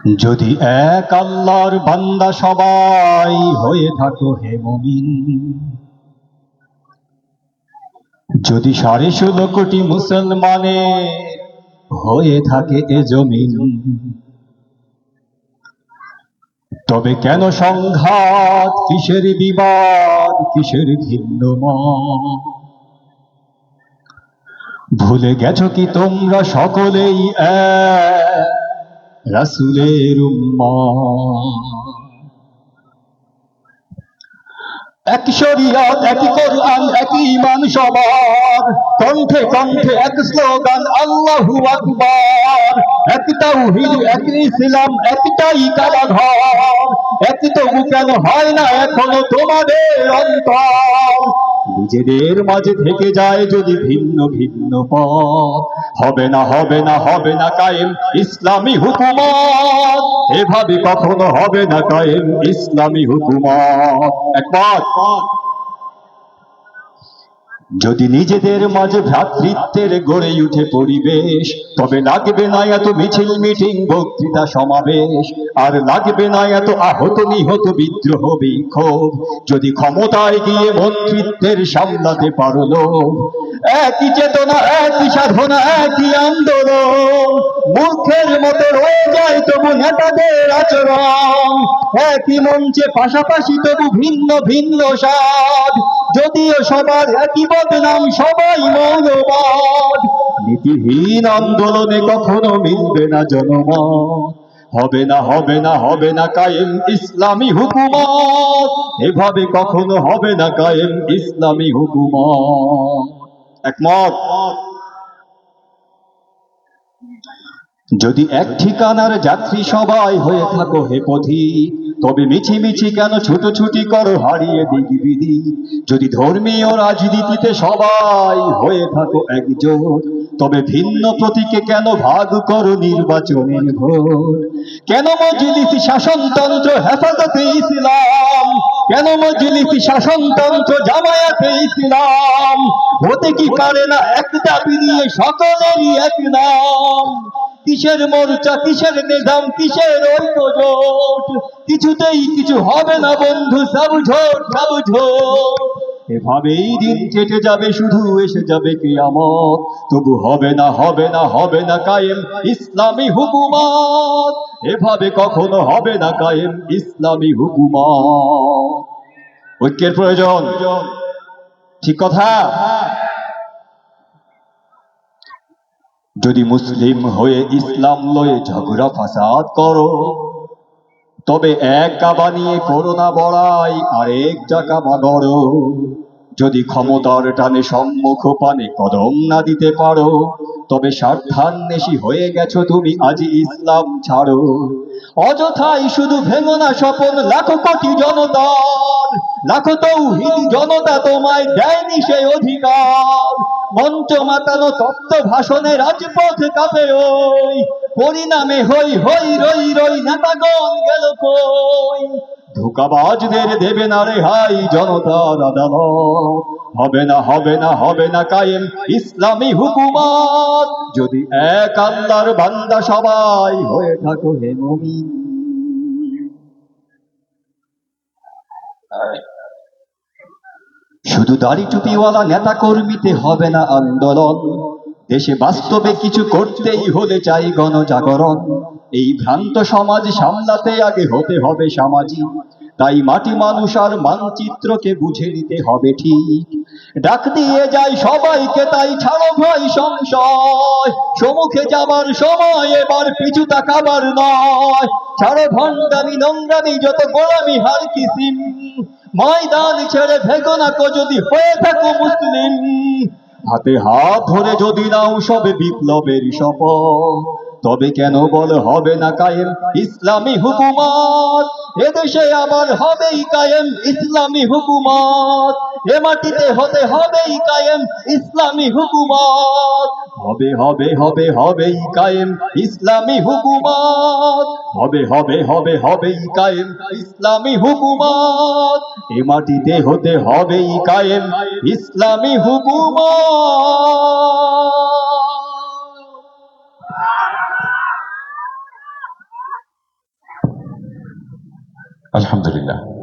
যদি এক আল্লাহর বান্দা সবাই হয়ে থাকো হে মুমিন, যদি 16.5 কোটি মুসলমানের হয়ে থাকে এ জমিন, তবে কেন সংঘাত, কিসের বিবাদ, কিসের ভিন্ন মত? ভুলে গেছো কি তোমরা সকলেই এক রাসূলের উম্মত? এক শরীয়ত, এক কোরআন, এক ঈমান সবার, কণ্ঠে কণ্ঠে এক স্লোগান আল্লাহু আকবার। এক তাওহীদ, এক ইসলাম, একটাই কাবাঘর। এক তবু কেন হয় না এখনো তোমাদের অন্তর? নিজেদের মাঝে থেকে যায় যদি ভিন্ন ভিন্ন পথ, হবে না হবে না হবে না কায়েম ইসলামী হুকুমত। এভাবে কখনো হবে না কায়েম ইসলামী হুকুমত। একবার যদি নিজেদের মাঝে ভ্রাতৃত্বের গড়ে উঠে পরিবেশ, তবে লাগবে না এত মিছিল মিটিং বক্তৃতা সমাবেশ, আর লাগবে না এত আহত নিহত বিদ্রোহ বিক্ষোভ। যদি ক্ষমতায় গিয়ে মন্ত্রিত্বের সামলাতে পারলো, একই চেতনা, একই সাধনা, একই আন্দোলন, মূর্খের মতো রয়ে যায় তবু নেতাদের আচরণ। একই মঞ্চে পাশাপাশি তবু ভিন্ন ভিন্ন স্বাদ, যদিও সবার একই বদনাম, সবাই মৌলবাদ। নীতিহীন আন্দোলনে কখনো মিলবে না জনমত, হবে না হবে না হবে না কায়েম ইসলামী হুকুমত। এভাবে কখনো হবে না কায়েম ইসলামী হুকুমত। একমত? যদি এক ঠিকানার যাত্রী সবাই হয়ে থাকো হে পথিক, তবে মিছিমিছি কেন ছুটোছুটি করো হারিয়ে দিক বিদিক? যদি ধর্মীয় রাজনীতিতে সবাই হয়ে থাকো একজোট, তবে ভিন্ন প্রতীকে কেন ভাগ করো নির্বাচনের ভোট? কেন মজলিসি শাসনতন্ত্র হেফাজতে ইসলাম, কেন মজলিসি শাসনতন্ত্র জামায়াতে ইসলাম? হতে কি পারে না এক দাবি নিয়ে সকলেরই এক নাম? কিসের মোর্চা, কিসের নিজাম, কিসের ঐক্যজোট? কিছুতেই কিছু হবে না বন্ধু, সব ঝোট সব ঝোট। এভাবেই দিন কেটে যাবে, শুধু এসে যাবে কিয়ামত, তবু হবে না হবে না হবে না কায়েম ইসলামী হুকুমত। এভাবে কখনো হবে না কায়েম ইসলামী হুকুমত। ঐক্যের প্রয়োজন, ঠিক কথা। যদি মুসলিম হয়ে ইসলাম লয়ে ঝগড়া ফাসাদ করো, তবে এক কাবা নিয়ে করো না বড়াই, আরেক চাকা গড়ো। যদি ক্ষমতার টানে সম্মুখ পানে কদম না দিতে পারো, তবে স্বার্থান্বেষী হয়ে গেছো তুমি, আজ ইসলাম ছাড়ো। অযথাই শুধু ভেঙো না স্বপন লাখো কোটি জনতার, লাখো তৌহিদি জনতা তোমায় দেয়নি সেই অধিকার। মঞ্চ মাতানো তপ্ত ভাষণে রাজপথ কাঁপে ওই, পরিণামে হই হই রই রই নেতাগণ গেল কই? ধোঁকাবাজদের দেবে না রেহাই জনতার আদালত, হবে না হবে না হবে না কায়েম ইসলামী হুকুমত। যদি এক আল্লাহর বান্দা সবাই হয়ে থাকো হে মুমিন। শুধু দাড়ি টুপিওয়ালা নেতা কর্মীতে হবে না আন্দোলন, দেশে বাস্তবে কিছু করতেই হলে চাই গণজাগরণ। এই ভ্রান্ত সমাজ সামলাতে আগে হতে হবে সামাজিক, তাই মাটি মানুষ আর মানচিত্রকে বুঝে নিতে হবে ঠিক। ডাক দিয়ে যাই সবাইকে, তাই ছাড়ো ভয় সংশয়, সম্মুখে যাবার সময় এবার পিছু তাকাবার নয়। ছাড়ো ভণ্ডামি নোংরামি, যত গোলামি হার কিসিম, ময়দান ছেড়ে ভেগো না কো যদি হয়ে থাকো মুসলিম। হাতে হাত ধরে যদি নাও সবে বিপ্লবের শপথ, তবে কেন বল হবে না কায়েম ইসলামী হুকুমত? এদেশে আবার হবেই কায়েম ইসলামী হুকুমত, এ মাটিতে হতে হবেই কায়েম ইসলামী হুকুমত। হবে হবে হবে হবেই কায়েম ইসলামী হুকুমত, হবে হবে হবে হবেই কায়েম ইসলামী হুকুমত। এ মাটিতে হতে হবেই কায়েম ইসলামী হুকুমত। আলহামদুলিল্লাহ।